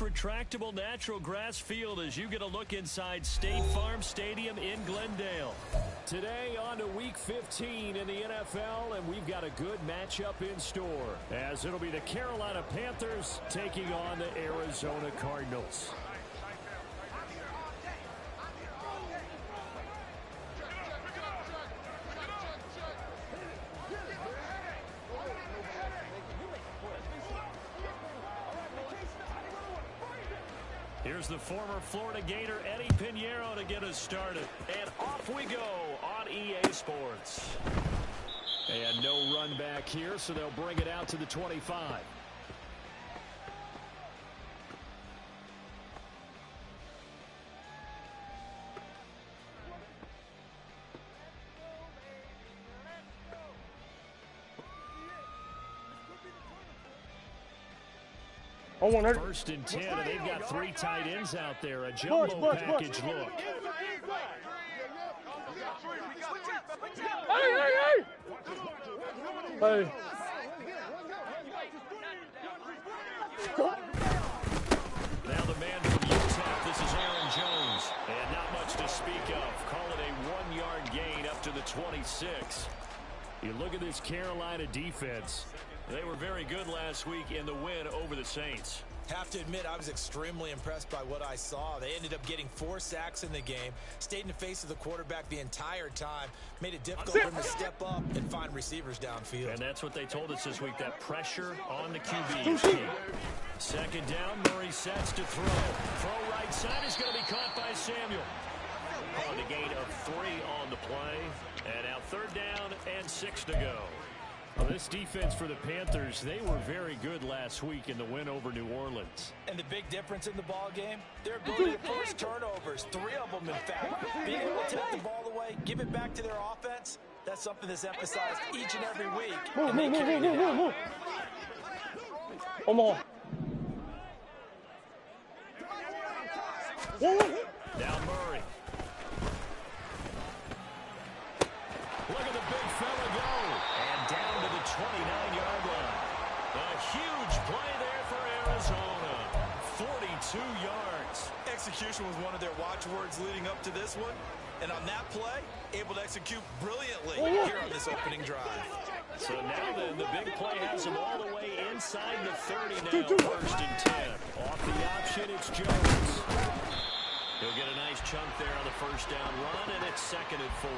retractable natural grass field as you get a look inside State Farm Stadium in Glendale. Today on to Week 15 in the NFL, and we've got a good matchup in store, as it'll be the Carolina Panthers taking on the Arizona Cardinals. Here's the former Florida Gator Eddie Pinheiro to get us started. And off we go on EA Sports. And no run back here, so they'll bring it out to the 25. First and 10, and they've got 3 tight ends out there. A jumbo package look. Hey! Now the man from Utah, this is Aaron Jones. And not much to speak of. Call it a 1-yard gain up to the 26. You look at this Carolina defense. They were very good last week in the win over the Saints. Have to admit, I was extremely impressed by what I saw. They ended up getting 4 sacks in the game, stayed in the face of the quarterback the entire time, made it difficult for him to step up and find receivers downfield. And that's what they told us this week, that pressure on the QB is key. Second down, Murray sets to throw. Throw right side is going to be caught by Samuel. On a gain of 3 on the play. And now third down and 6 to go. Well, this defense for the Panthers, they were very good last week in the win over New Orleans. And the big difference in the ball game, their ability to force turnovers, 3 of them in fact. Being able to take the ball away, give it back to their offense, that's something that's emphasized each and every week. And they carried it out. Now Murray. Look at the big fella go. And down to the 29-yard line. A huge play there for Arizona. 42 yards. Execution was one of their watchwords leading up to this one. And on that play, able to execute brilliantly here on this opening drive. So now the big play has them all the way inside the 30 now. First and 10. Off the option, it's Jones. He'll get a nice chunk there on the first down run, and it's 2nd and 4.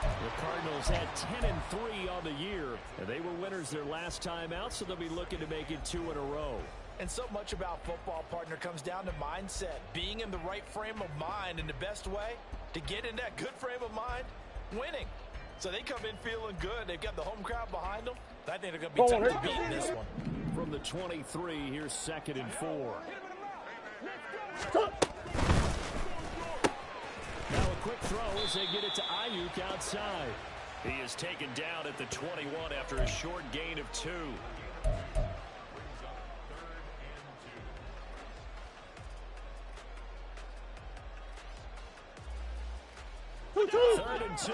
The Cardinals had 10-3 on the year, and they were winners their last time out, so they'll be looking to make it 2 in a row. And so much about football, partner, comes down to mindset. Being in the right frame of mind, and the best way to get in that good frame of mind, winning. So they come in feeling good. They've got the home crowd behind them. I think they're going to be tough to beat in this one. From the 23, here's 2nd and 4. Now a quick throw as they get it to Ayuk outside. He is taken down at the 21 after a short gain of 2. Third and 2.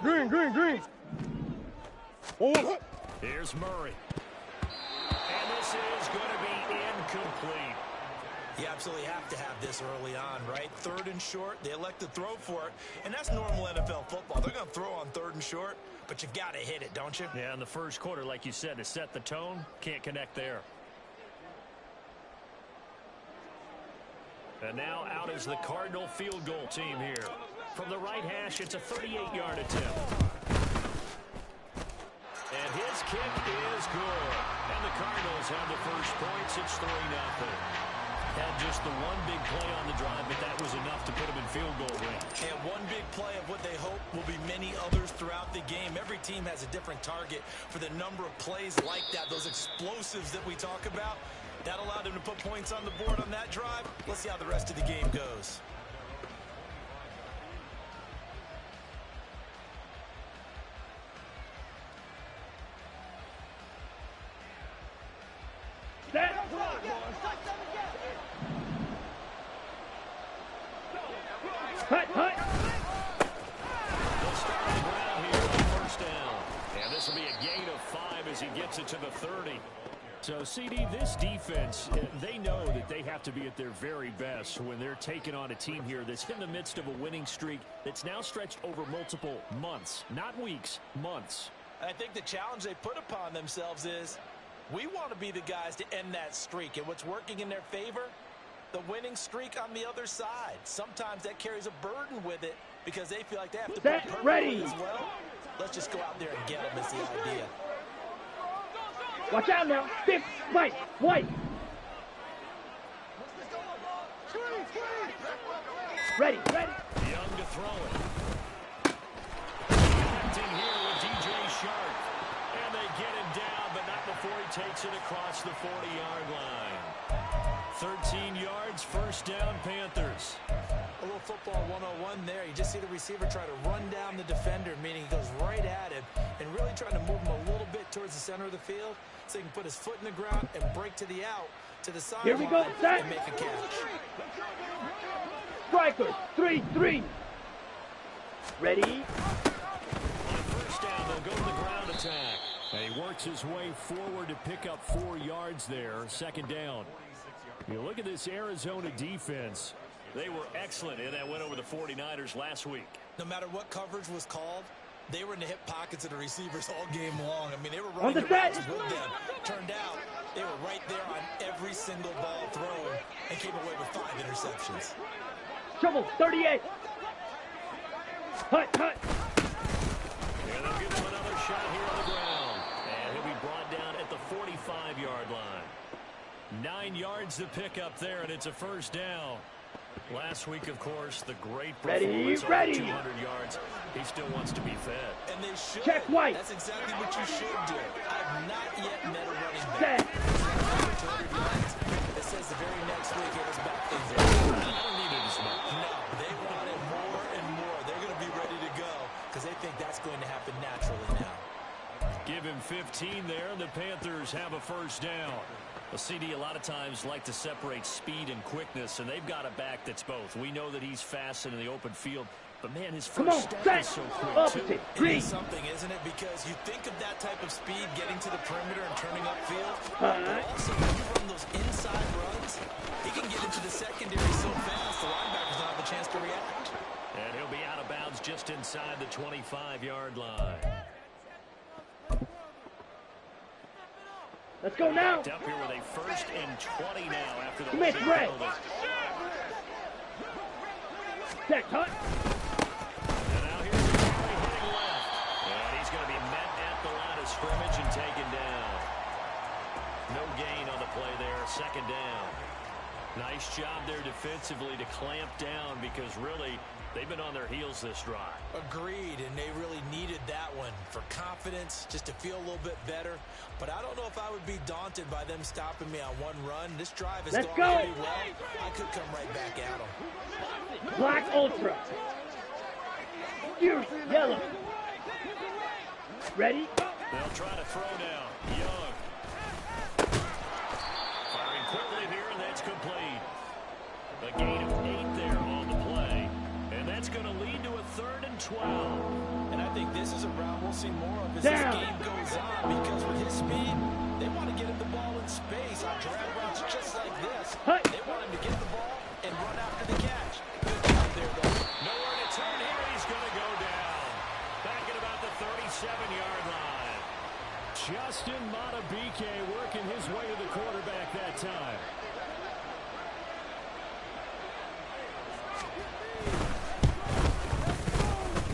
Green. Here's Murray. And this is going to be incomplete. You absolutely have to have this early on, right? 3rd and short, they elect to throw for it. And that's normal NFL football. They're going to throw on 3rd and short, but you've got to hit it, don't you? Yeah, in the first quarter, like you said, to set the tone, can't connect there. And now out is the Cardinal field goal team here. From the right hash, it's a 38-yard attempt. And his kick is good. And the Cardinals have the first points. It's 3-0. Had just the one big play on the drive, but that was enough to put them in field goal range. And one big play of what they hope will be many others throughout the game. Every team has a different target for the number of plays like that, those explosives that we talk about. That allowed them to put points on the board on that drive. Let's see how the rest of the game goes. They'll start on the ground takes it to the 30. So, CD, this defense, they know that they have to be at their very best when they're taking on a team here that's in the midst of a winning streak that's now stretched over multiple months, not weeks, months. I think the challenge they put upon themselves is we want to be the guys to end that streak. And what's working in their favor? The winning streak on the other side. Sometimes that carries a burden with it because they feel like they have to Set, put ready as well. Let's just go out there and get them is the idea. Watch out now. Stick, white, white. Ready, ready. Young to throw it. Connecting here with DJ Sharp. And they get him down, but not before he takes it across the 40-yard line. 13 yards, first down, Panthers. A little football 101 there. You just see the receiver try to run down the defender, meaning he goes right at him and really trying to move him a little bit towards the center of the field so he can put his foot in the ground and break to the out, to the side. Here we go, set. And make a catch. Strikers, 3-3. Ready. On first down, they'll go to the ground attack. And he works his way forward to pick up 4 yards there. Second down. You look at this Arizona defense. They were excellent in that win over the 49ers last week. No matter what coverage was called, they were in the hip pockets of the receivers all game long. I mean, they were running the routes with them. Turned out, they were right there on every single ball thrown and came away with 5 interceptions. Trouble, 38. Hut, hut. And they'll give him another shot here on the ground. And he'll be brought down at the 45-yard line. 9 yards to pick up there, and it's a first down. Last week, of course, the great performance over 200 yards. He still wants to be fed. And they should. Check white. That's exactly what you should do. I've not yet met a running back. Set. 200 yards. It says the very next week it was back things. I don't need it as much. No, they want it more and more. They're going to be ready to go because they think that's going to happen naturally now. Give him 15 there, and the Panthers have a first down. The CD a lot of times like to separate speed and quickness, and they've got a back that's both. We know that he's fast and in the open field, but man, his first step is so quick too. It is something, isn't it? Because you think of that type of speed getting to the perimeter and turning upfield, but also when you run those inside runs, he can get into the secondary so fast the linebackers don't have a chance to react. And he'll be out of bounds just inside the 25-yard line. Let's go now. Up here with a first and 20 now after the Smith, red. Set, hut. And now here's the carry hitting left. And he's going to be met at the line of scrimmage and taken down. No gain on the play there. Second down. Nice job there defensively to clamp down because really they've been on their heels this drive. Agreed, and they really needed that one for confidence, just to feel a little bit better. But I don't know if I would be daunted by them stopping me on one run. This drive has gone pretty well. I could come right back at them. Black Ultra. Fierce yellow. Ready? They'll try to throw now. Young. Firing quickly here, and that's complete. A gain of 8 there on the play. And that's going to lead to a 3rd and 12. And I think this is a route we'll see more of as this game goes on, because with his speed, they want to get him the ball in space on drag routes just like this. They want him to get the ball and run after the catch. Good job there, though. Nowhere to turn here. He's going to go down. Back at about the 37-yard line. Justin Matabike working his way to the quarterback that time.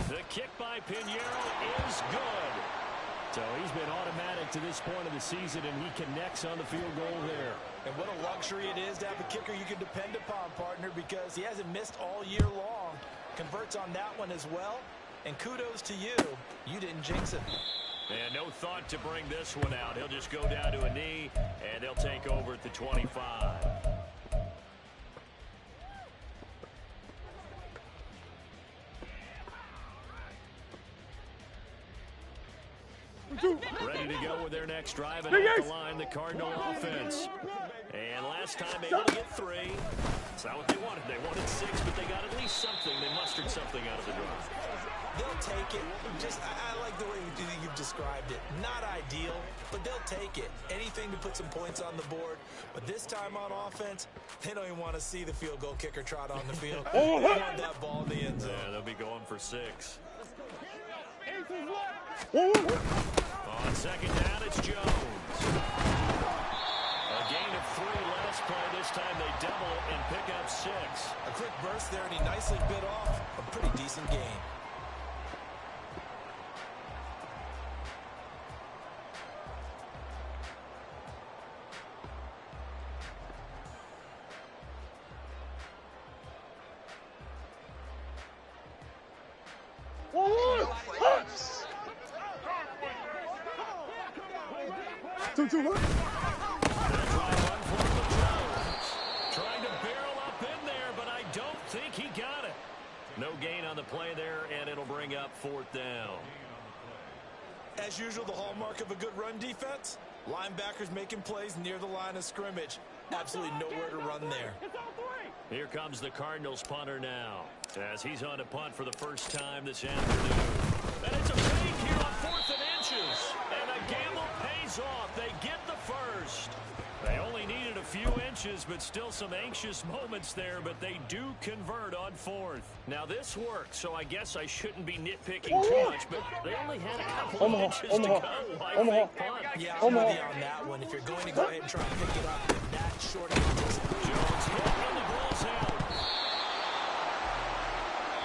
The kick by Pinheiro is good. So he's been automatic to this point of the season, and he connects on the field goal there. And what a luxury it is to have a kicker you can depend upon, partner, because he hasn't missed all year long. Converts on that one as well. And kudos to you. You didn't jinx it. And no thought to bring this one out. He'll just go down to a knee, and they'll take over at the 25. Ready to go with their next drive, and off the line, the Cardinal offense. And last time able to get 3. That's not what they wanted. They wanted 6, but they got at least something. They mustered something out of the drive. They'll take it. I like the way you've described it. Not ideal, but they'll take it. Anything to put some points on the board. But this time on offense, they don't even want to see the field goal kicker trot on the field. They want that ball in the end zone. Yeah, they'll be going for 6. On second down, it's Jones. A gain of 3 last play. This time they double it and pick up 6. A quick burst there, and he nicely bit off a pretty decent gain. Trying to barrel up in there, but I don't think he got it. No gain on the play there, and it'll bring up 4th down. As usual, the hallmark of a good run defense, linebackers making plays near the line of scrimmage. Absolutely nowhere to run there. Here comes the Cardinals punter now, as he's on to punt for the first time this afternoon. And it's a fake here on 4th and inches. And a gamble pays off. They get the first. They only needed a few inches, but still some anxious moments there, but they do convert on 4th. Now, this works, so I guess I shouldn't be nitpicking too much, but they only had a couple of inches to go. Why fake punt? Yeah, I'm with you on that one. If you're going to go ahead and try and pick it up, that short of inches. Jones hit and the ball's out.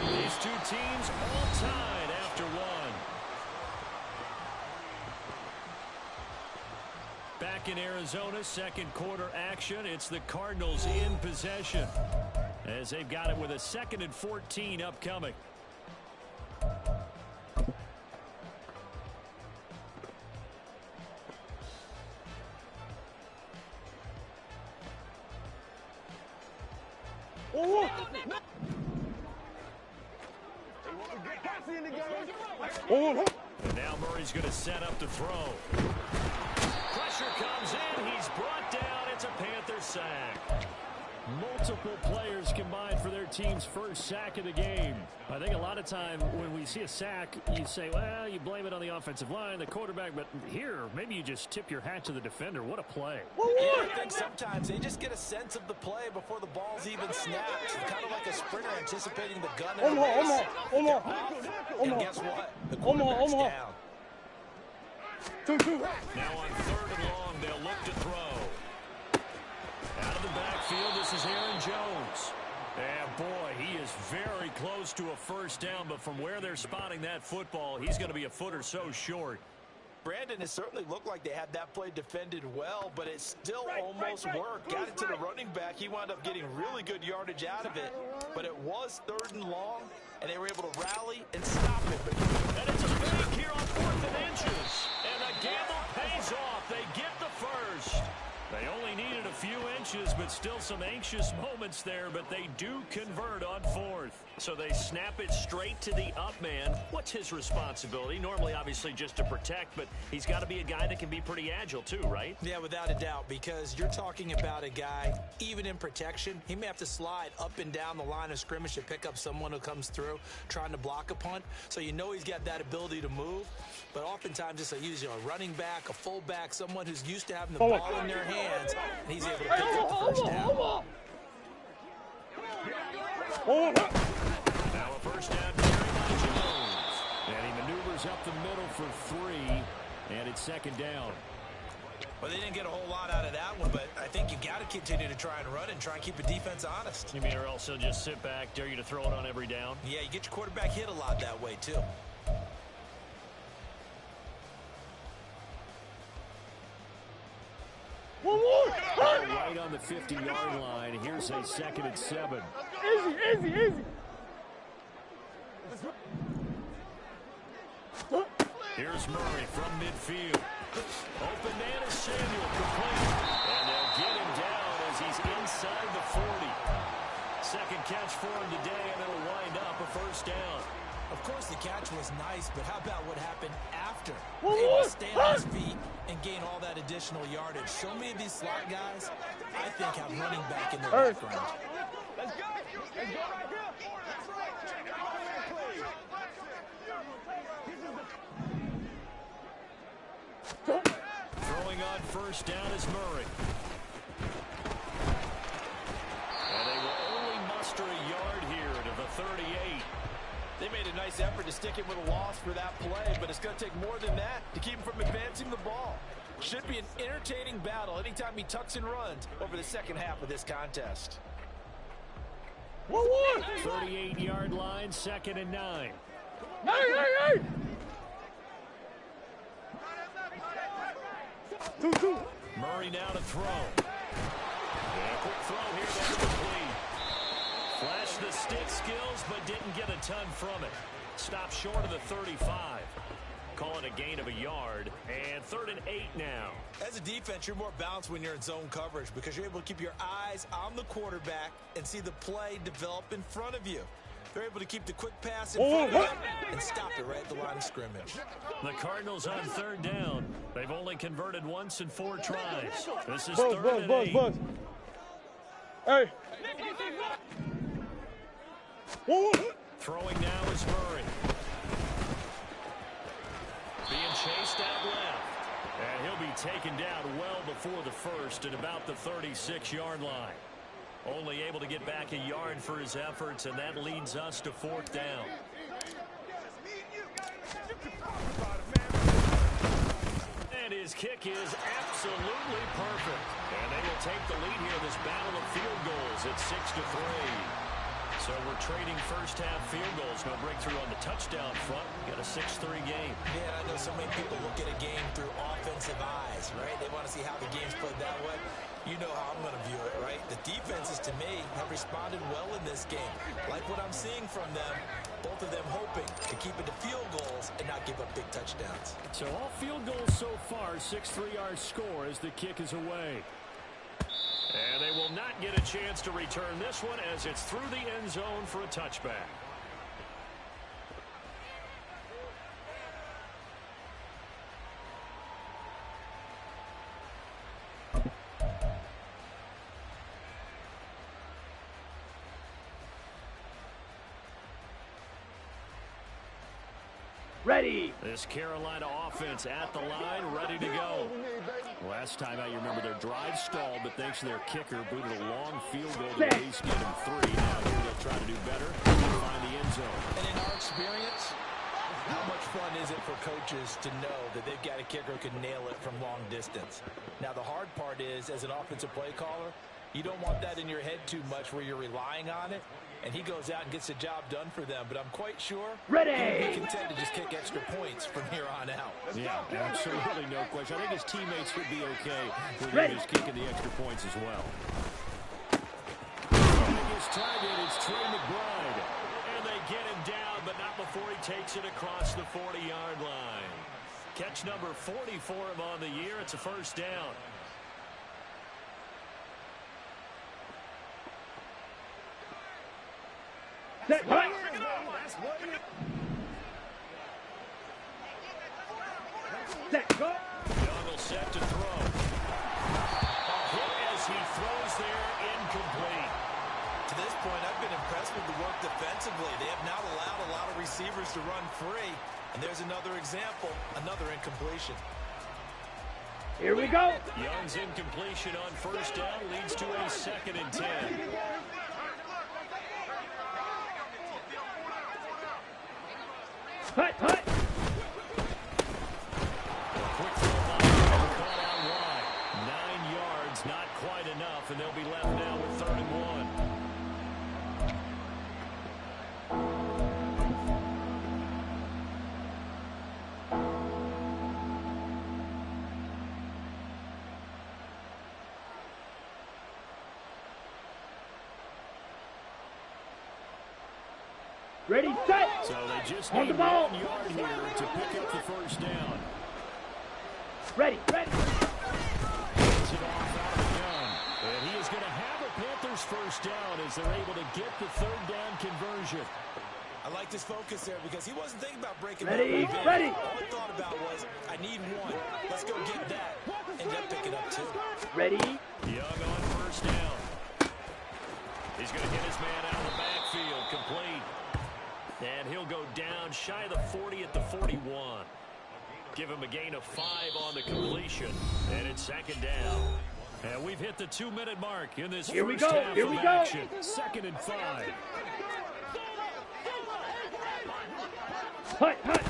These two teams all tied after 1. Back in Arizona, second quarter action. It's the Cardinals in possession as they've got it with a 2nd and 14 upcoming. And now Murray's going to set up to throw. Pressure comes in. He's brought down. It's a Panther sack. Multiple players combined for their team's first sack of the game. I think a lot of time when we see a sack, you say, well, you blame it on the offensive line, the quarterback, but here, maybe you just tip your hat to the defender. What a play. Yeah, I think sometimes they just get a sense of the play before the ball's even snapped. It's kind of like a sprinter anticipating the gun in the race. They're off, and guess what? The quarterback's down. Now on 3rd and long, they'll look to throw. Out of the backfield, this is Aaron Jones. And boy, he is very close to a first down, but from where they're spotting that football, he's going to be a foot or so short. Brandon, it certainly looked like they had that play defended well, but it still almost worked. Got it to the running back. He wound up getting really good yardage out of it, but it was 3rd and long, and they were able to rally and stop it. And it's a fake here on 4th and inches. And the gamble pays off. They get the first. They only needed a few inches, but still some anxious moments there, but they do convert on 4th. So they snap it straight to the up man. What's his responsibility? Normally, obviously, just to protect, but he's got to be a guy that can be pretty agile too, right? Yeah, without a doubt, because you're talking about a guy, even in protection, he may have to slide up and down the line of scrimmage to pick up someone who comes through trying to block a punt. So you know he's got that ability to move, but oftentimes just a running back, a fullback, someone who's used to having the ball in their hands, and he's able to pick up the first down. Now a first down carry by Jones. And he maneuvers up the middle for 3, and it's 2nd down. Well, they didn't get a whole lot out of that one, but I think you got to continue to try and run and try and keep the defense honest. You mean, or else they'll just sit back, dare you to throw it on every down? Yeah, you get your quarterback hit a lot that way, too. Right on the 50-yard line. Here's a 2nd and 7. Easy. Here's Murray from midfield. Open man is Samuel, complete. And they'll get him down as he's inside the 40. Second catch for him today, and it'll wind up a first down. Of course, the catch was nice, but how about what happened after? Able to stay on his feet and gain all that additional yardage. So many of these slot guys, I think, have running back in their background. Let's go right here. first down is Murray. And they will only muster a yard here to the 38. They made a nice effort to stick it with a loss for that play, but it's going to take more than that to keep him from advancing the ball. Should be an entertaining battle anytime he tucks and runs over the second half of this contest. 38-yard line, 2nd and 9. Hey! 2-2. Murray now to throw. And a quick throw here, that's complete. Flashed the stick skills, but didn't get a ton from it. Stopped short of the 35. Call it a gain of a yard, and 3rd and 8 now. As a defense, you're more balanced when you're in zone coverage because you're able to keep your eyes on the quarterback and see the play develop in front of you. They're able to keep the quick pass in front of them and stop it right at the line of scrimmage. The Cardinals on 3rd down. They've only converted once in 4 tries. This is 3rd and 8. Hey. Throwing now is Murray. Being chased out left. And he'll be taken down well before the first at about the 36-yard line. Only able to get back a yard for his efforts, and that leads us to 4th down. And his kick is absolutely perfect. And they will take the lead here in this battle of field goals at 6-3. So we're trading first-half field goals. No breakthrough on the touchdown front. Got a 6-3 game. Yeah, I know so many people look at a game through offensive eyes, right? They want to see how the game's played that way. You know how I'm going to view it, right? The defenses, to me, have responded well in this game. Like what I'm seeing from them, both of them hoping to keep it to field goals and not give up big touchdowns. So all field goals so far, 6-3 our score as the kick is away. And they will not get a chance to return this one as it's through the end zone for a touchback. Ready. This Carolina offense at the line, ready to go. Last time out, you remember their drive stalled, but thanks to their kicker, booted a long field goal to at least get them 3. Now here they'll try to do better and find the end zone. And in our experience, how much fun is it for coaches to know that they've got a kicker who can nail it from long distance? Now, the hard part is, as an offensive play caller, you don't want that in your head too much where you're relying on it. And he goes out and gets the job done for them. But I'm quite sure Ready. he'll be content to just kick extra points from here on out. Yeah, absolutely no question. I think his teammates should be okay with him just kicking the extra points as well. His target is Trey McBride. And they get him down, but not before he takes it across the 40-yard line. Catch number 40 for him on the year. It's a first down. Set. Right. Set. Go. Young set to throw. A hit as he throws there, incomplete. To this point, I've been impressed with the work defensively. They have not allowed a lot of receivers to run free. And there's another example, another incompletion. Here we go. Young's incompletion on first down leads to a 2nd and 10. Hut, hut. Quick throw caught out wide. 9 yards, not quite enough, and they'll be left now with 3rd and 1. Ready, set. So they just On need the ball. 1 yard here to pick up the first down. Ready, ready. Gets it off out of the gun. And he is going to have a Panthers first down as they're able to get the 3rd down conversion. I like this focus there because he wasn't thinking about breaking Ready, that. ready. All he thought about was, I need 1. Let's go get that. Ended up picking up 2. Ready. Young on first down. He's going to get his man out of the backfield, complete. And he'll go down shy of the 40 at the 41. Give him a gain of 5 on the completion. And it's second down. And we've hit the 2-minute mark in this first half of action. 2nd and 5. Hut, hut.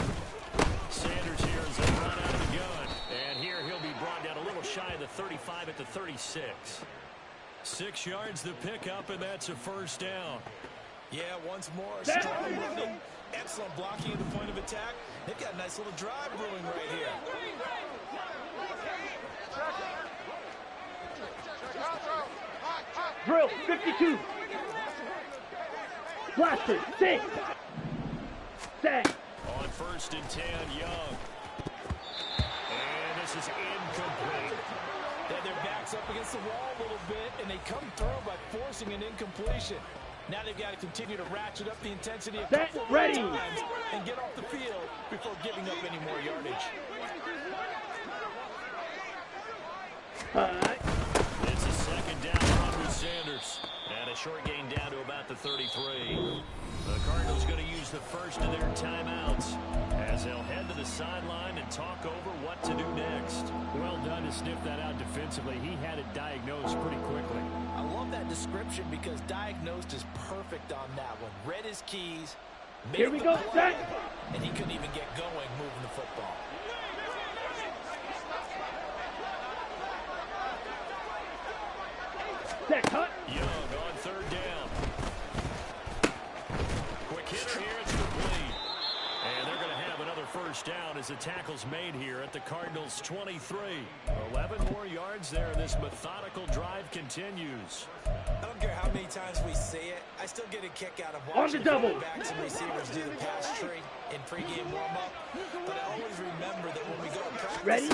Sanders here as they run out of the gun. And here he'll be brought down a little shy of the 35 at the 36. 6 yards the pickup, and that's a first down. Yeah, once more, strong running, excellent blocking at the point of attack. They've got a nice little drive brewing right here. Drill, 52. Blaster, 6. Set. On 1st and 10, Young. And this is incomplete. They have their backs up against the wall a little bit, and they come through by forcing an incompletion. Now they've got to continue to ratchet up the intensity a couple of times and get off the field before giving up any more yardage. It's a second down run with Sanders. And a short gain down to about the 33. The Cardinals going to use the first of their timeouts as they'll head to the sideline and talk over what to do next. Well done to sniff that out defensively. He had it diagnosed pretty quickly. I love that description because diagnosed is perfect on that one. Read his keys. Here we go, set. And he couldn't even get going moving the football. Set, cut. Young on 3rd down. Quick hitter here, it's complete. And they're going to have another first down as the tackle's made here at the Cardinals' 23. 11 more yards there, and this methodical drive continues. I don't care how many times we see it. I still get a kick out of On the double. backs and receivers do the pass tree in pregame warm-up. But I always remember that when we go to practices, Ready?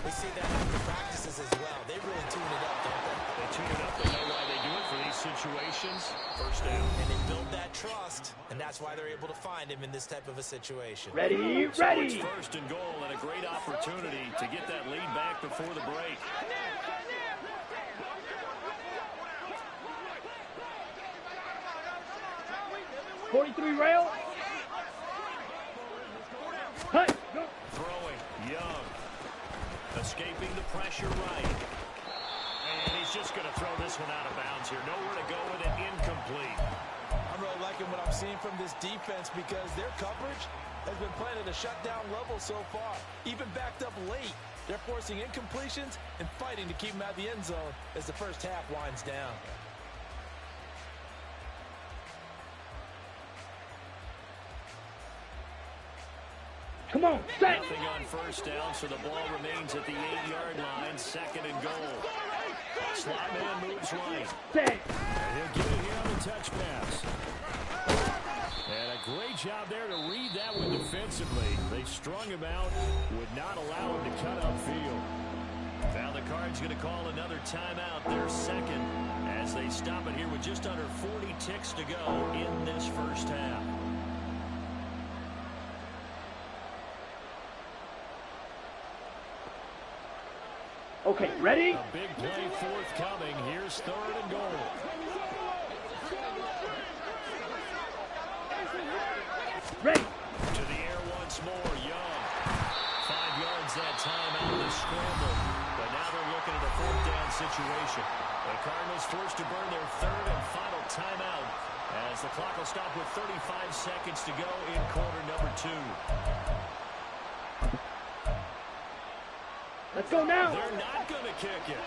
we see that after practices as well. They really tune it up, don't they? They tune it up. They know why they do it for these situations. First down. And they build that trust, and that's why they're able to find him in this type of a situation. Ready, So ready. it's 1st and goal and a great opportunity to get that lead back before the break. .43 rail. Hut. Go. Throwing. Young. Escaping the pressure right. And he's just going to throw this one out of bounds here. Nowhere to go with it. Incomplete. I'm really liking what I'm seeing from this defense because their coverage has been playing at a shutdown level so far. Even backed up late, they're forcing incompletions and fighting to keep them out of the end zone as the first half winds down. Come on, set. Nothing on first down, so the ball remains at the 8-yard line. 2nd and goal. Slot man moves right. Set. And he'll get it here on the touch pass. And a great job there to read that one defensively. They strung him out, would not allow him to cut upfield. Now the Cards going to call another timeout, their second, as they stop it here with just under 40 ticks to go in this first half. Okay, ready? A big play forthcoming. Here's 3rd and goal. Ready. To the air once more, Young. 5 yards that time out of the scramble. But now they're looking at a 4th down situation. The Cardinals forced to burn their 3rd and final timeout as the clock will stop with 35 seconds to go in quarter number 2. Let's go now. They're not going to kick it.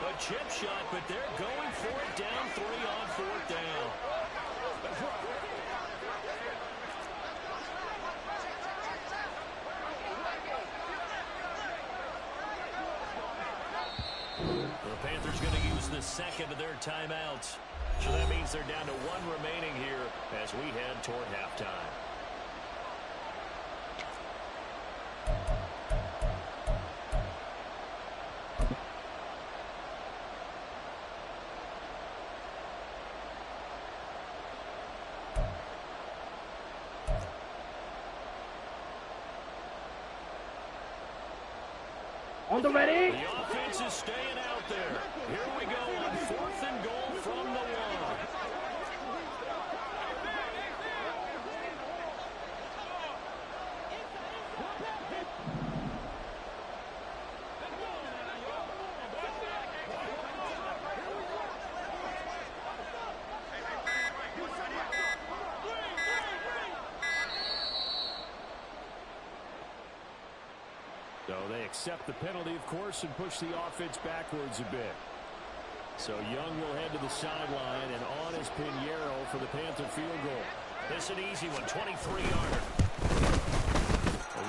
A chip shot, but they're going for it down 3 on 4th down. The Panthers going to use the second of their timeouts. So that means they're down to 1 remaining here as we head toward halftime. On the ready. The offense is staying out there. Here we go on 4th and goal from the 1. So they accept the penalty, of course, and push the offense backwards a bit. So Young will head to the sideline, and on is Pinheiro for the Panther field goal. This is an easy one, 23-yarder.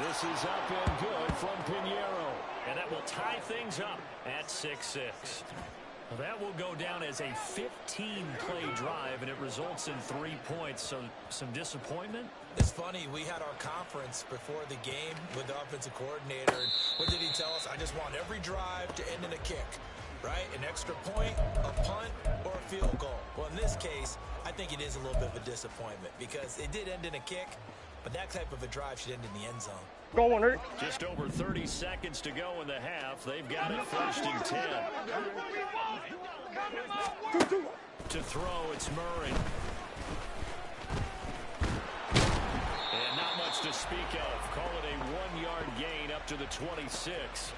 This is up and good from Pinheiro. And that will tie things up at 6-6. Well, that will go down as a 15-play drive, and it results in 3 points. So some disappointment? It's funny, we had our conference before the game with the offensive coordinator, and what did he tell us? I just want every drive to end in a kick, right? An extra point, a punt, or a field goal. Well, in this case, I think it is a little bit of a disappointment because it did end in a kick, but that type of a drive should end in the end zone. Go on, Rick. Just over 30 seconds to go in the half. They've got it 1st and 10. To throw, it's Murray. And not much to speak of. Call it a 1-yard gain up to the 26.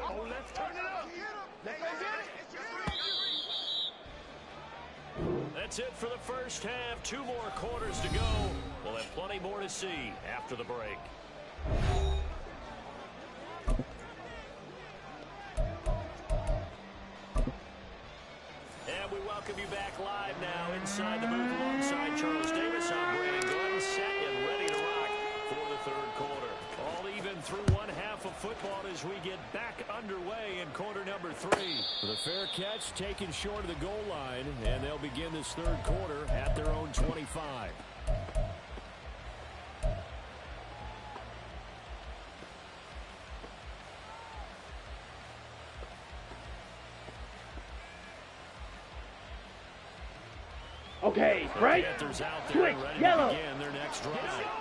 Oh, let's turn it up. That's it for the first half. 2 more quarters to go. We'll have plenty more to see after the break. And we welcome you back live now inside the booth alongside Charles Davis. I'm Brandon Glenn, set and ready to rock for the 3rd quarter. All even through 1 half of football as we get back underway in quarter number 3. The fair catch taken short of the goal line, and they'll begin this 3rd quarter at their own 25. okay, right. Panthers out there Quick, ready yellow. to begin their next drive.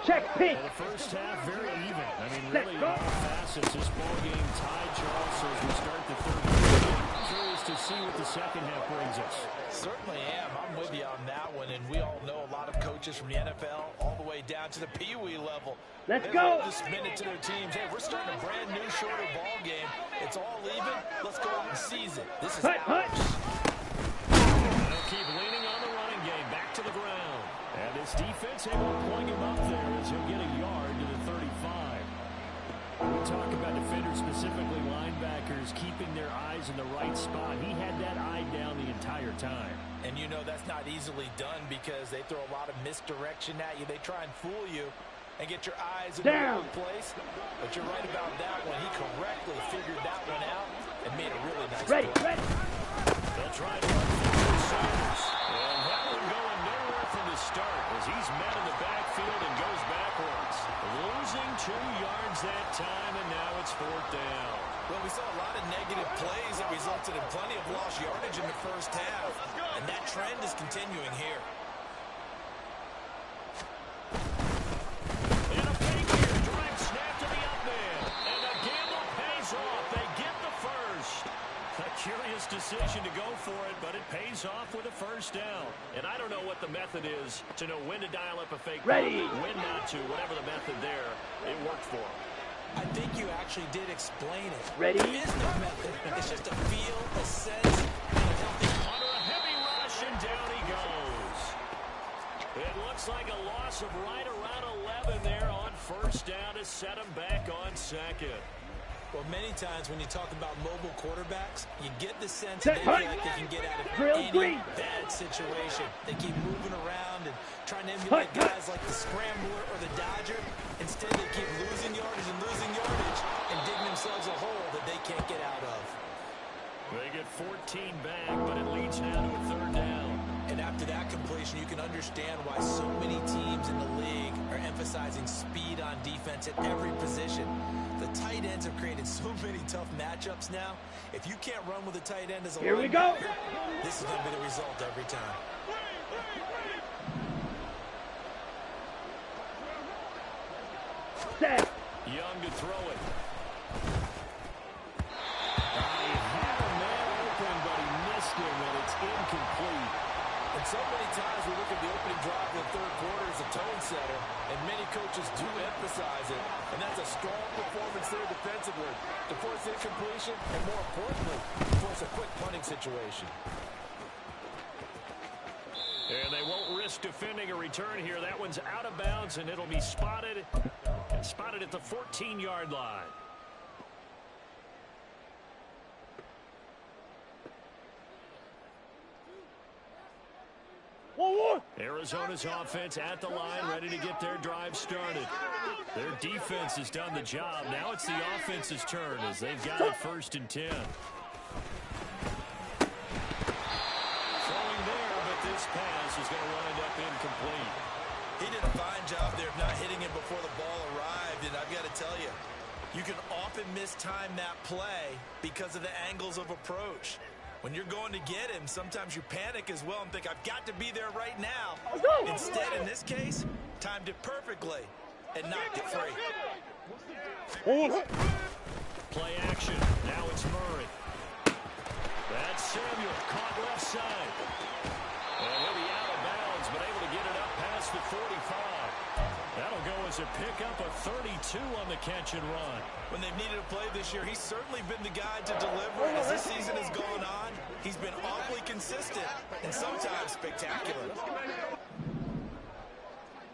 Check, pink. Well, the first half, very even. I mean, Let's really, in go. all facets, this ball game tied, Charles, so as we start the 3rd quarter. Curious to see what the second half brings us. Certainly am. I'm with you on that one, and we all know a lot of coaches from the NFL all the way down to the Pee Wee level. Let's They go. love to spin it to their teams. Hey, we're starting a brand new, shorter ball game. It's all even. Let's go out and seize it. This is Hut, hut. ours. They'll keep leaning on the running game. Back to the ground. And this defense able to plug him up there as he'll get a yard to the 35. We talk about defenders, specifically linebackers, keeping their eyes in the right spot. He had that eye down the entire time. And you know that's not easily done because they throw a lot of misdirection at you. They try and fool you and get your eyes in the Down. wrong place. But you're right about that one. He correctly figured that one out and made a really nice Ready, play. ready. They'll try to run through Sanders. And that one going nowhere from the start as he's met in the backfield and goes backwards. Losing 2 yards that time, and now it's 4th down. Well, we saw a lot of negative plays that resulted in plenty of lost yardage in the first half. And that trend is continuing here. And a fake here. Drive snap to the up man. And the gamble pays off. They get the first. A curious decision to go for it, but it pays off with a 1st down. And I don't know what the method is to know when to dial up a fake Ready. play, when not to. Whatever the method there, it worked for him. I think you actually did explain it. Ready? There is no method. It's just a feel, a sense, and a healthy. Under a heavy rush, and down he goes. It looks like a loss of right around 11 there on 1st down to set him back on 2nd. Well, many times when you talk about mobile quarterbacks, you get the sense Set, that they feel hut. like they can get out of Drill any green. bad situation. They keep moving around and trying to emulate Hut, hut. guys like the Scrambler or the Dodger. Instead, they keep losing yardage and digging themselves a hole that they can't get out of. They get 14 back, but it leads now to a 3rd down. And after that completion, you can understand why so many teams in the league are emphasizing speed on defense at every position. The tight ends have created so many tough matchups now. If you can't run with a tight end as a Here we go. linebacker, this is going to be the result every time. Set. Young to throw it. He had a man open, but he missed him, and it's incomplete. And so many times we look at the opening drive of the third quarter as a tone setter, and many coaches do emphasize it, and that's a strong performance there defensively to force incompletion and, more importantly, to force a quick punting situation. And they won't risk defending a return here. That one's out of bounds, and it'll be spotted at the 14-yard line. Arizona's offense at the line, ready to get their drive started. Their defense has done the job. Now it's the offense's turn as they've got it 1st and 10. Throwing there, but this pass is going to wind up incomplete. He did a fine job there of not hitting him before the ball arrived, and I've got to tell you, you can often mistime that play because of the angles of approach. When you're going to get him, sometimes you panic as well and think, I've got to be there right now. Instead, in this case, timed it perfectly and knocked it free. Play action. Now it's Murray. That's Samuel, caught left side. And he'll be out of bounds, but able to get it up past the 45. That'll go as a pickup of 32 on the catch and run. When they've needed a play this year, he's certainly been the guy to deliver. And as this season has gone on, he's been awfully consistent and sometimes spectacular.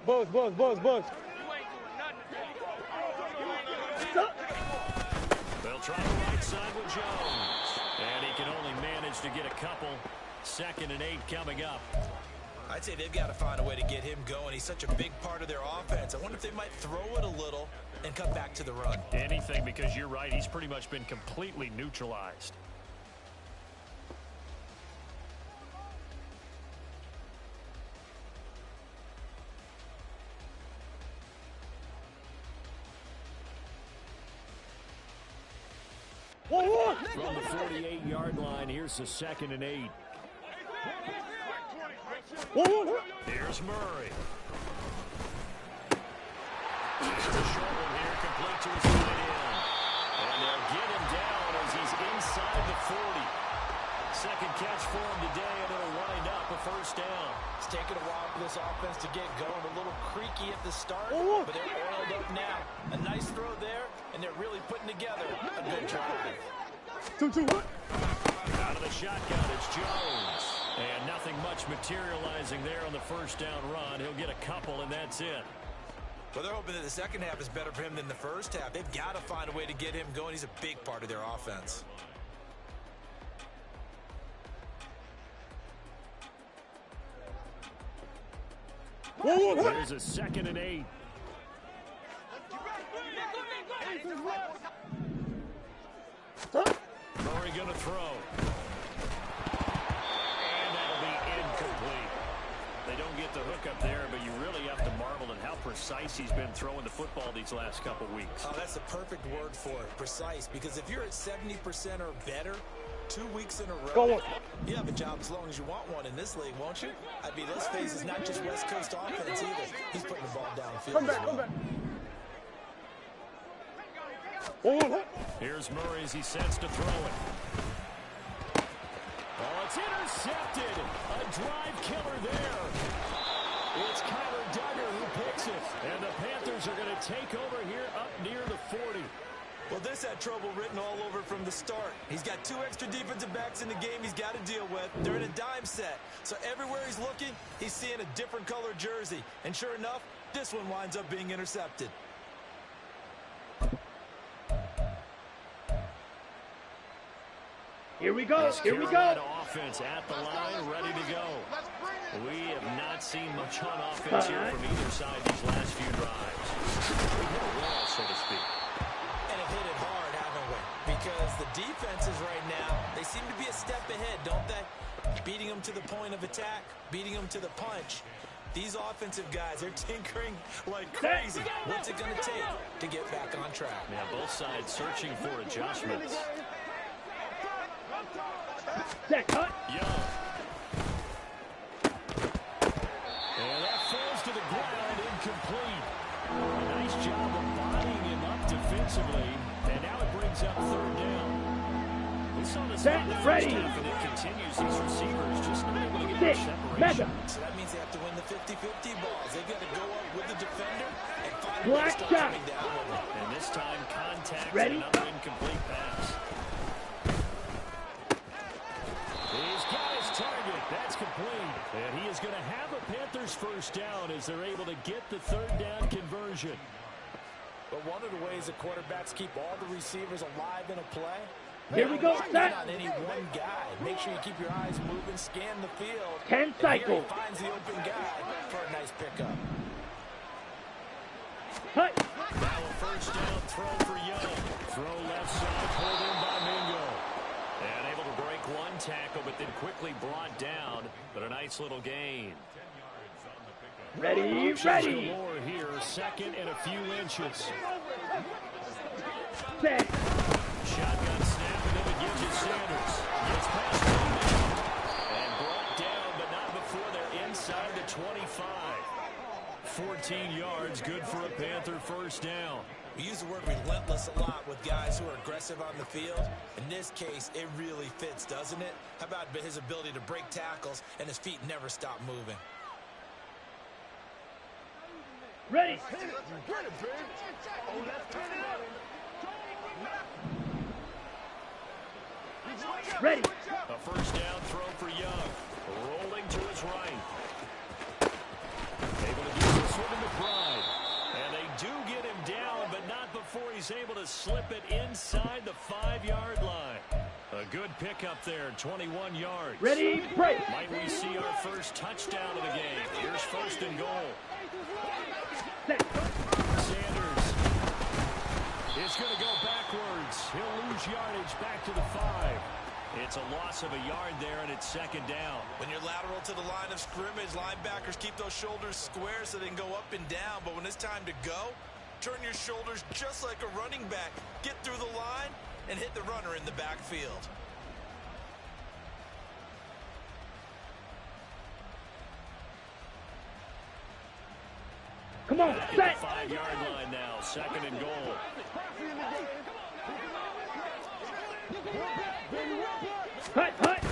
Buzz. They'll try the right side with Jones. And he can only manage to get a couple. 2nd and 8 coming up. I'd say they've got to find a way to get him going. He's such a big part of their offense. I wonder if they might throw it a little and cut back to the run. Anything, because you're right. He's pretty much been completely neutralized. From the 48-yard line, here's the 2nd and 8. Here's Murray. Just a short one here, complete to his tight end. And they'll get him down as he's inside the 40. Second catch for him today, and it'll wind up a 1st down. It's taken a while for this offense to get going. A little creaky at the start, but they're oiled up now. A nice throw there, and they're really putting together a good drive. 2-2. Out of the shotgun, it's Jones. And nothing much materializing there on the 1st down run. He'll get a couple, and that's it. Well, they're hoping that the second half is better for him than the first half. They've got to find a way to get him going. He's a big part of their offense. There's a 2nd and 8. Murray going to throw. And that'll be incomplete. They don't get the hook up there, but you really have to marvel at how precise he's been throwing the football these last couple weeks. Oh, that's the perfect word for it, precise, because if you're at 70% or better 2 weeks in a row, you have a job as long as you want one in this league, won't you? I mean, let's face it, it's not just West Coast offense either. He's putting the ball downfield. Come back. Here's Murray as he sets to throw it. Oh, it's intercepted. A drive killer there. It's Kyler Duggar who picks it. And the Panthers are going to take over here up near the 40. Well, this had trouble written all over from the start. He's got 2 extra defensive backs in the game he's got to deal with. They're in a dime set. So everywhere he's looking, he's seeing a different color jersey. And sure enough, this one winds up being intercepted. Here we go. Offense at the line, ready to go. We have not seen much on offense here from either side these last few drives. We hit a wall, so to speak. And have hit it hard, haven't we? Because the defenses right now, they seem to be a step ahead, don't they? Beating them to the point of attack, beating them to the punch. These offensive guys, they're tinkering like crazy. What's it going to take to get back on track? Yeah, both sides searching for adjustments. Cut. Young. And that falls to the ground, incomplete. A nice job of bodying him up defensively. And now it brings up 3rd down. saw this in the first half, and it continues. These receivers just not able to get much separation. So that means they have to win the 50-50 balls. They've got to go up with the defender and find a way to Black start shot. coming down with it. And this time, contact Ready? and another incomplete pass. He's got his target. That's complete. And he is going to have a Panthers first down as they're able to get the third down conversion. But one of the ways that quarterbacks keep all the receivers alive in a play, Here we go, lock in set. on any one guy. Make sure you keep your eyes moving, scan the field. 10 And cycles. here he finds the open guy for a nice pickup. Hut. Now a first down throw for Young. Throw left side, pulled in by Mingo. And able to break one tackle, but then quickly brought down. But a nice little gain. Ready, Options ready. galore here, second and a few inches. Set. Shotgun snap, and then it gives you Sanders. Gets past one man. And brought down, but not before they're inside the 25. 14 yards, good for a Panther first down. We use the word relentless a lot with guys who are aggressive on the field. In this case, it really fits, doesn't it? How about his ability to break tackles and his feet never stop moving? Ready. Ready. A first down throw for Young. Rolling to his right. Able to get this one into Pride. And they do get him down, but not before he's able to slip it inside the 5-yard line. A good pickup there, 21 yards. Ready, break. Might we see our first touchdown of the game? Here's first and goal. Set. Sanders is going to go backwards. He'll lose yardage back to the 5. It's a loss of a yard there, and it's second down. When you're lateral to the line of scrimmage, linebackers keep those shoulders square so they can go up and down. But when it's time to go, turn your shoulders just like a running back. Get through the line and hit the runner in the backfield. Come on, At the set. 5-yard line now, second and goal. Hut, hut.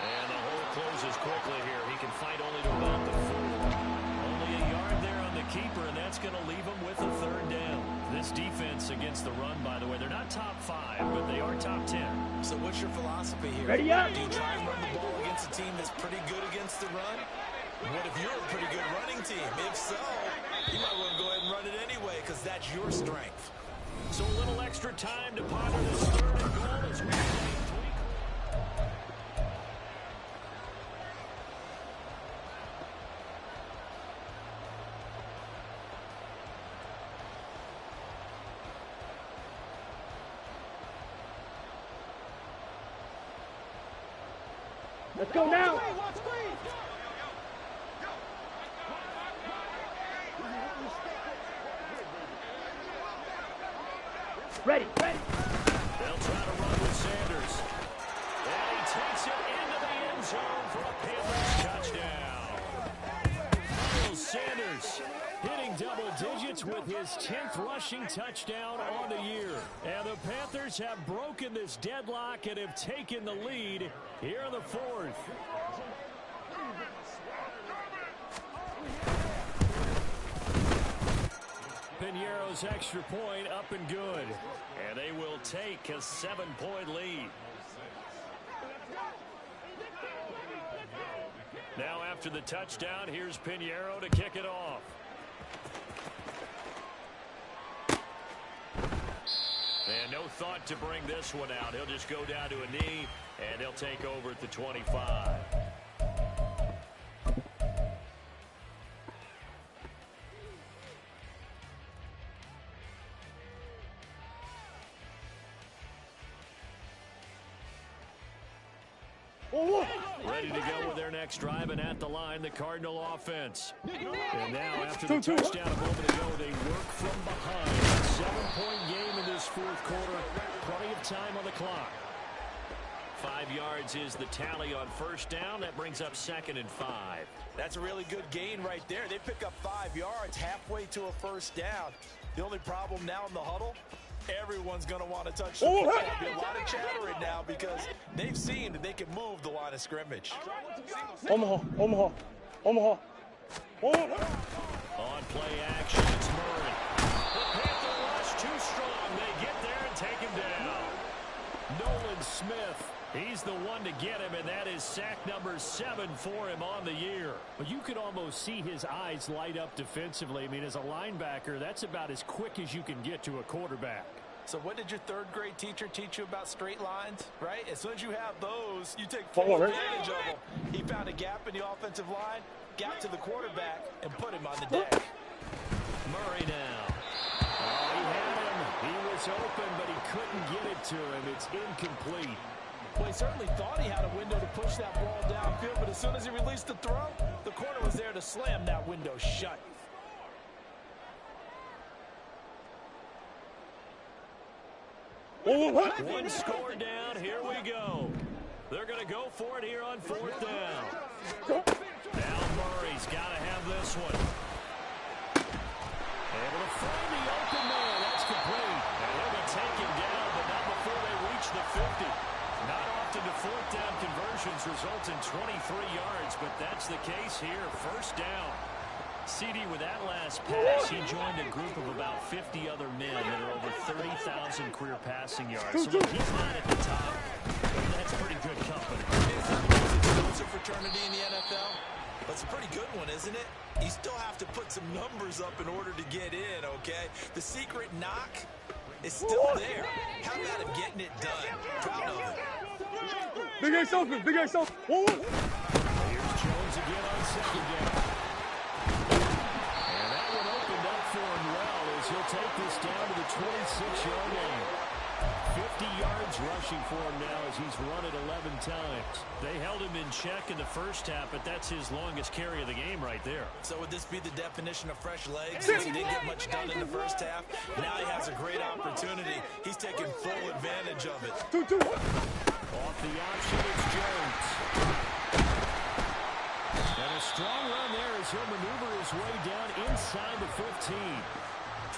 And the hole closes quickly here. He can fight only to about the 4. Only a yard there on the keeper, and that's going to leave him with a third down. This defense against the run, by the way, they're not top 5, but they are top 10. So what's your philosophy here? Ready up. Do you try and run the ball against a team that's pretty good against the run? What if you're a pretty good running team? If so, you might want to go ahead and run it anyway because that's your strength. So a little extra time to ponder this third and goal as we Let's go now. Ready, ready. They'll try to run with Sanders. And he takes it into the end zone for a Panthers touchdown. Miles Sanders hitting double digits with his 10th rushing touchdown on the year. And the Panthers have broken this deadlock and have taken the lead here in the 4th. Piñeiro's extra point up and good. And they will take a 7-point lead. Now after the touchdown, here's Piñeiro to kick it off. And no thought to bring this one out. He'll just go down to a knee, and they'll take over at the 25. Ready to go with their next drive, and at the line, the Cardinal offense. And now, after the touchdown a moment ago, they work from behind. 7-point game in this 4th quarter. Plenty of time on the clock. 5 yards is the tally on first down. That brings up 2nd and 5. That's a really good gain right there. They pick up 5 yards halfway to a first down. The only problem now in the huddle, everyone's going to want to touch the football. There'll be a lot of chattering now because they've seen that they can move the line of scrimmage. Omaha, Omaha, Omaha. On play action, it's Murray. The Panther rush too strong. They get there and take him down. Nolan Smith, he's the one to get him, and that is sack number 7 for him on the year. But you could almost see his eyes light up defensively. I mean, as a linebacker, that's about as quick as you can get to a quarterback. So what did your third-grade teacher teach you about straight lines, right? As soon as you have those, you take full advantage of them. He found a gap in the offensive line, got to the quarterback, and put him on the deck. Murray now. Oh, he had him. He was open, but he couldn't get it to him. It's incomplete. Well, he certainly thought he had a window to push that ball downfield, but as soon as he released the throw, the corner was there to slam that window shut. One score down. Here we go. They're going to go for it here on 4th down. Now Murray's got to have this one. Able to find the open man. That's complete. And he'll be taken down, but not before they reach the 50. Not often do 4th down conversions result in 23 yards, but that's the case here. 1st down. CD, with that last pass, he joined a group of about 50 other men that are over 30,000 career passing yards. So look, he's not at the top, but that's pretty good company. It's not an explosive fraternity in the NFL, but it's a pretty good one, isn't it? You still have to put some numbers up in order to get in, okay? The secret knock is still there. How about him getting it done? Proud of him. Big Ace open, Big Ace open. Here's Jones again on 2nd down. He'll take this down to the 26-yard line. 50 yards rushing for him now as he's run it 11 times. They held him in check in the first half, but that's his longest carry of the game right there. So would this be the definition of fresh legs? Since he didn't get much done in the first half, now he has a great opportunity. He's taking full advantage of it. Off the option, it's Jones. And a strong run there as he'll maneuver his way down inside the 15.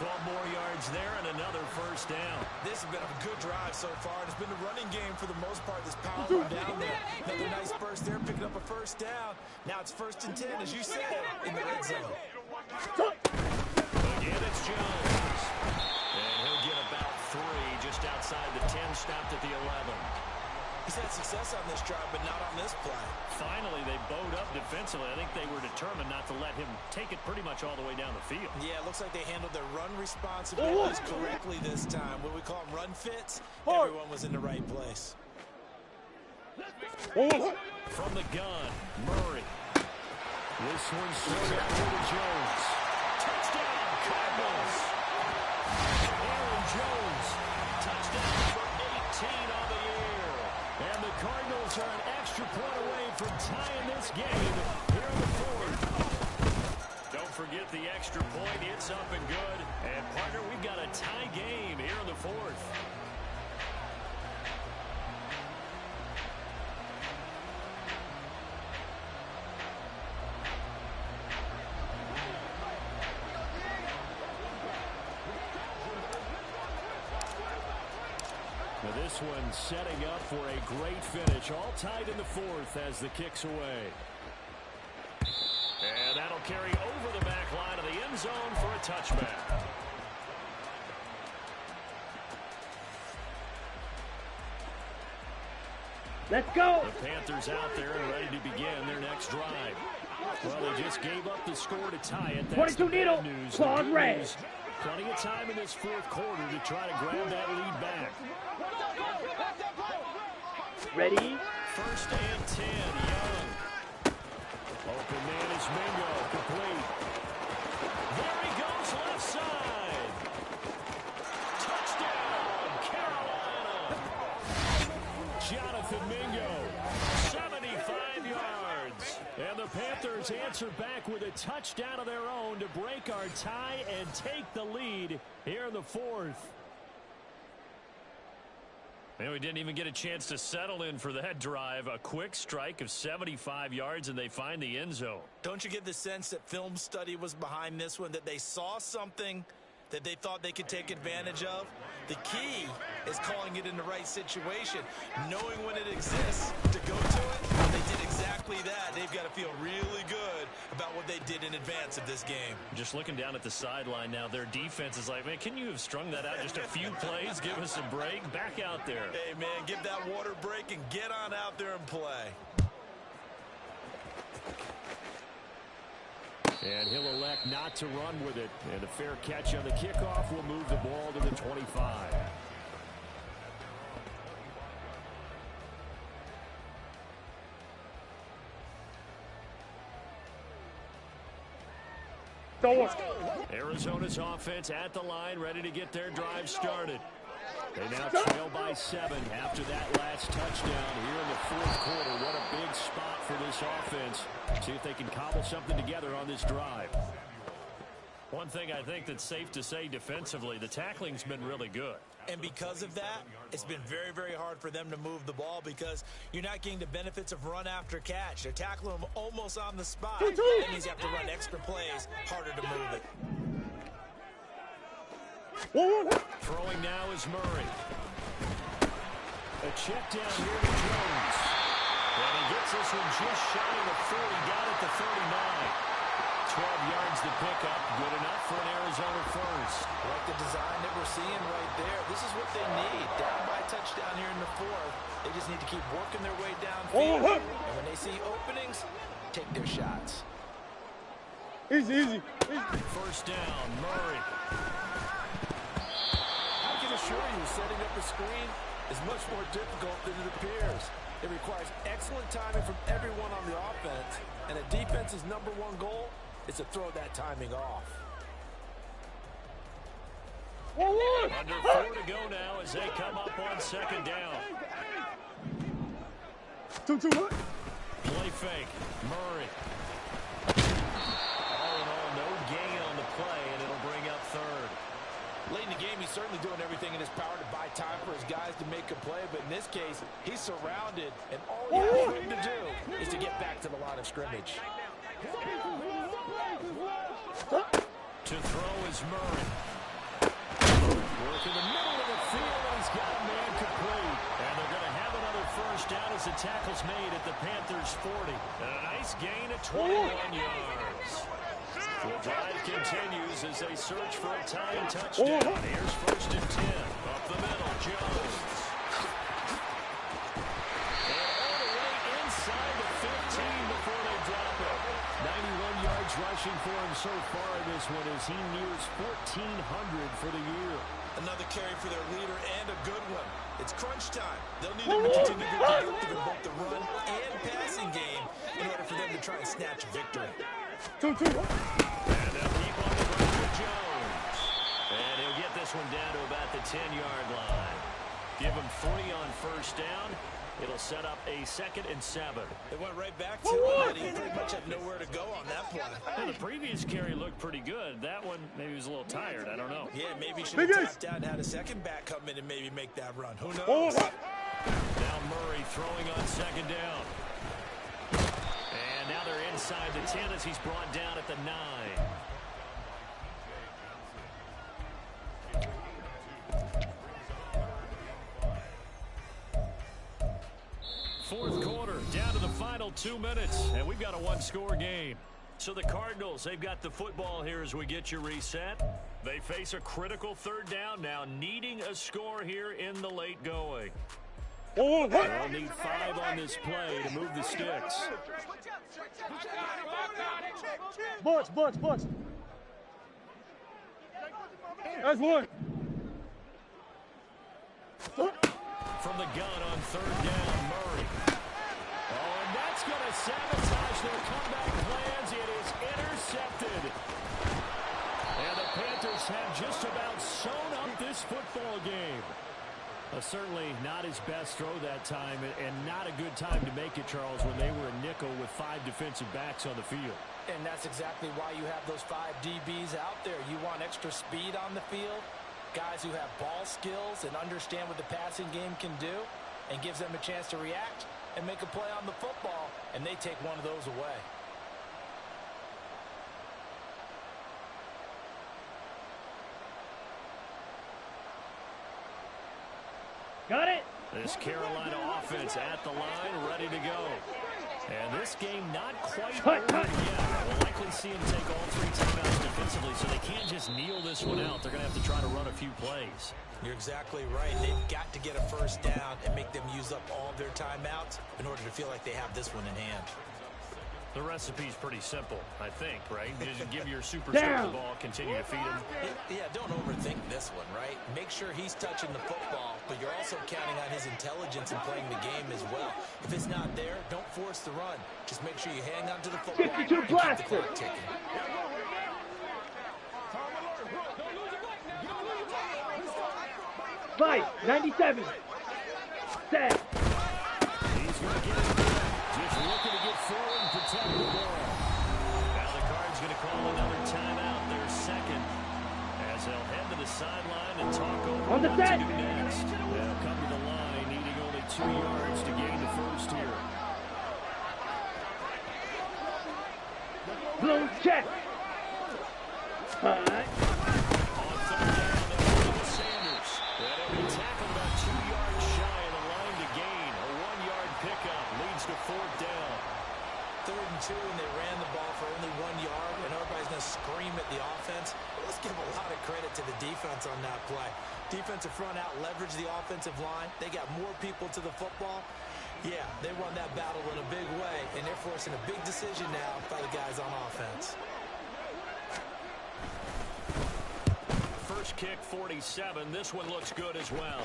12 more yards there and another 1st down. This has been a good drive so far. It's been a running game for the most part. This power down there. Another nice burst there, picking up a 1st down. Now it's 1st and 10, as you said, in the red zone. Again, it's Jones. And he'll get about 3 just outside the 10, stopped at the 11. He's had success on this drive, but not on this play. Finally, they bowed up defensively. I think they were determined not to let him take it pretty much all the way down the field. Yeah, it looks like they handled their run responsibilities correctly this time. What we call them run fits, everyone was in the right place. From the gun, Murray. This one's thrown out here to Jones. Touchdown, Cardinals. Aaron Jones. Touchdown number 18 on the year. And the Cardinals are an extra point away from tying this game here in the 4th. Don't forget the extra point. It's up and good. And, partner, we've got a tie game here in the 4th. Now this one setting up for a great finish. All tied in the 4th as the kick's away. And that'll carry over the back line of the end zone for a touchback. Let's go. The Panthers out there and ready to begin their next drive. Well, they just gave up the score to tie it. That's 22 the needle. bad news. Claws red. Plenty of time in this 4th quarter to try to grab that lead back. Ready? 1st and 10, Young. Open man is Mingo, complete. There he goes, left side. Touchdown, Carolina. Jonathan Mingo, 75 yards. And the Panthers answer back with a touchdown of their own to break our tie and take the lead here in the 4th. And we didn't even get a chance to settle in for that drive. A quick strike of 75 yards, and they find the end zone. Don't you get the sense that film study was behind this one, that they saw something that they thought they could take advantage of. The key is calling it in the right situation, knowing when it exists to go to it. They did exactly that. They've got to feel really good about what they did in advance of this game. Just looking down at the sideline now, their defense is like, man, can you have strung that out just a few plays? Give us a break. Back out there. Hey, man, give that water break and get on out there and play. And he'll elect not to run with it. And a fair catch on the kickoff will move the ball to the 25. Arizona's offense at the line, ready to get their drive started. They now trail by 7 after that last touchdown here in the fourth quarter. What a big spot for this offense. See if they can cobble something together on this drive. One thing I think that's safe to say defensively, the tackling's been really good. And because of that, it's been very, very hard for them to move the ball because you're not getting the benefits of run after catch. They're tackling them almost on the spot. That means you have to run extra plays, harder to move it. Throwing now is Murray. A check down here to Jones. And he gets this one just shy of the 40, down at the 39. 12 yards to pick up, good enough for an Arizona first. Like the design that we're seeing right there. This is what they need. Down by a touchdown here in the fourth. They just need to keep working their way downfield. And when they see openings, take their shots. Easy. First down, Murray. I can assure you, setting up a screen is much more difficult than it appears. It requires excellent timing from everyone on the offense, and a defense's number one goal is to throw that timing off. Under 4 to go now as they come up on second down. 2-2. Play fake, Murray. All in all, no gain on the play, and it'll bring up third. Late in the game, he's certainly doing everything in his power to buy time for his guys to make a play, but in this case, he's surrounded, and all you have for him to do is to get back to the line of scrimmage. To throw is Murray. Work in the middle of the field, and he's got a man complete. And they're going to have another first down as the tackle's made at the Panthers' 40. And a nice gain of 21 yards. The drive continues as they search for a tying touchdown. Here's first and 10. Up the middle, Jones. And all the way inside the 15 before they drop it. 91 yards rushing for him so far in this one as he nears 1,400 for the year. Another carry for their leader and a good one. It's crunch time. They'll need him to continue to be productive in both the run and passing game in order for them to try and snatch a victory. 2-2. And they'll keep on the run for Jones. And he'll get this one down to about the 10-yard line. Give him 3 on first down. It'll set up a 2nd and 7. They went right back to him, and he pretty much had nowhere to go on that play. Well, the previous carry looked pretty good. That one, maybe he was a little tired. I don't know. Yeah, maybe he should have tapped out and had a second back come in and maybe make that run. Who knows? Now Murray throwing on second down. And now they're inside the 10 as he's brought down at the 9. Fourth quarter, down to the final 2 minutes, and we've got a one-score game. So the Cardinals, they've got the football here as we get you reset. They face a critical third down now, needing a score here in the late going. They'll need 5 on this play to move the sticks. Bunch. That's one. From the gun on third down, Murray. Oh, and that's going to sabotage their comeback plans. It is intercepted. And the Panthers have just about sewn up this football game. Certainly not his best throw that time, and not a good time to make it, Charles, when they were a nickel with 5 defensive backs on the field. And that's exactly why you have those 5 DBs out there. You want extra speed on the field, guys who have ball skills and understand what the passing game can do, and gives them a chance to react and make a play on the football, and they take one of those away. Got it. This Carolina offense at the line, ready to go. And this game not quite over yet. We'll likely see him take all 3 timeouts defensively, so they can't just kneel this one out. They're going to have to try to run a few plays. You're exactly right. They've got to get a first down and make them use up all their timeouts in order to feel like they have this one in hand. The recipe's pretty simple, I think, right? You just give your superstar the ball, continue to feed him. Yeah, don't overthink this one, right? Make sure he's touching the football, but you're also counting on his intelligence in playing the game as well. If it's not there, don't force the run. Just make sure you hang on to the football 52 and keep the blaster. clock ticking. Fight. 97. Set. He's going to get it back. Just looking to get forward and protect the ball. Now the Cards going to call another timeout, their second, as they'll head to the sideline and talk over On the what set. to do next. They'll come to the line, needing only 2 yards to gain the first here. Blue check. On third down, they'll go to Sanders. That'll be tackled about 2 yards shy of the line to gain. A 1-yard pickup leads to fourth down. 3rd and 2, and they ran the ball for only 1 yard, and everybody's going to scream at the offense. But let's give a lot of credit to the defense on that play. Defensive front out leveraged the offensive line. They got more people to the football. Yeah, they won that battle in a big way, and they're forcing a big decision now by the guys on offense. First kick, 47. This one looks good as well.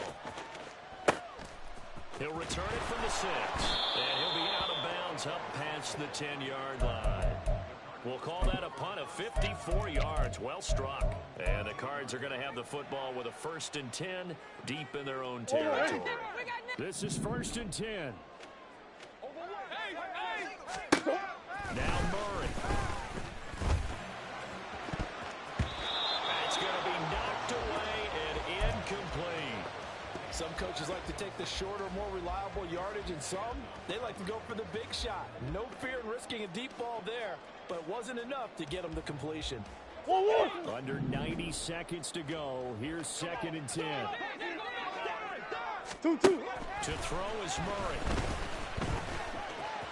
He'll return it from the 6. And he'll be out of bounds up past the 10-yard line. We'll call that a punt of 54 yards. Well struck. And the Cards are going to have the football with a 1st and 10 deep in their own territory. This is 1st and 10. Now Murray. That's going to be knocked away and incomplete. Some coaches like to take the shorter, more reliable yardage, and some, they like to go for the big shot. No fear in risking a deep ball there, but it wasn't enough to get them the completion. Under 90 seconds to go. Here's 2nd and 10. 2-2. To throw is Murray.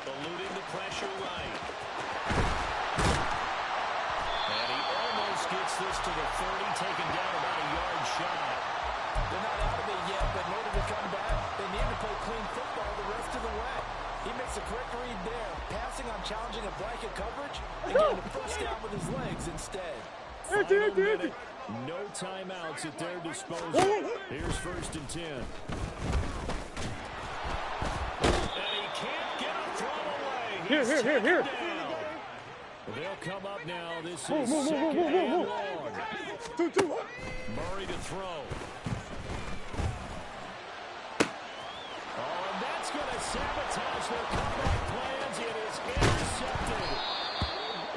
Eluding the pressure right. And he almost gets this to the 30, taken down about a yard shy. They're not out of it yet, but in order to come back, they need to play clean football the rest of the way. He makes a correct read there, passing on challenging a blanket coverage and getting the first down with his legs instead. Final minute. No timeouts at their disposal. Here's 1st and 10. And he can't get a throw away. He's Here. down. They'll come up now. This is Move. 2nd and long. 2-2. Murray to throw. Oh, and that's going to sabotage their comeback plans. It is intercepted.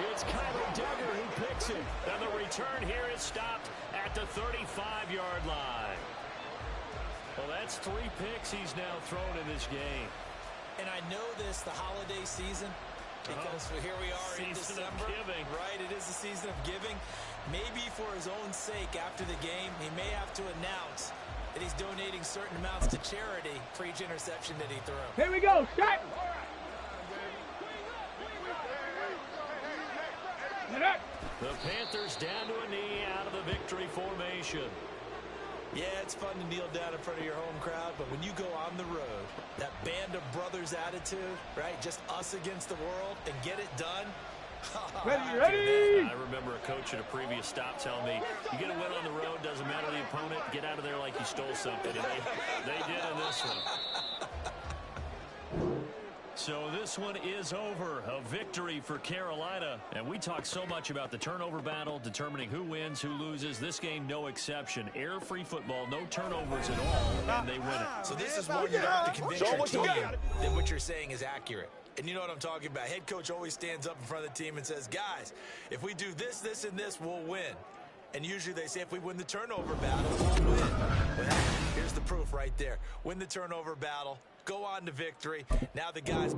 It's Kyler Duggar who picks it. And the return here is stopped at the 35-yard line. Well, that's 3 picks he's now thrown in this game. And I know this, the holiday season, because here we are in Season of December. giving. Right, it is the season of giving. Maybe for his own sake after the game, he may have to announce that he's donating certain amounts to charity for each interception that he threw. Here we go. Shot. The Panthers down to a knee out of the victory formation. Yeah, it's fun to kneel down in front of your home crowd, but when you go on the road, that band of brothers attitude, right, just us against the world, and get it done. Ready. I remember a coach at a previous stop telling me, you get a win on the road, doesn't matter the opponent, get out of there like you stole something. And they did in this one. So this one is over. A victory for Carolina. And we talk so much about the turnover battle, determining who wins, who loses. This game, no exception. Air-free football, no turnovers at all, and they win it. So this is one you don't have to convince your team that what you're saying is accurate. And you know what I'm talking about. Head coach always stands up in front of the team and says, guys, if we do this, this, and this, we'll win. And usually they say if we win the turnover battle, we'll win. Well, here's the proof right there. Win the turnover battle. Go on to victory. Now the guys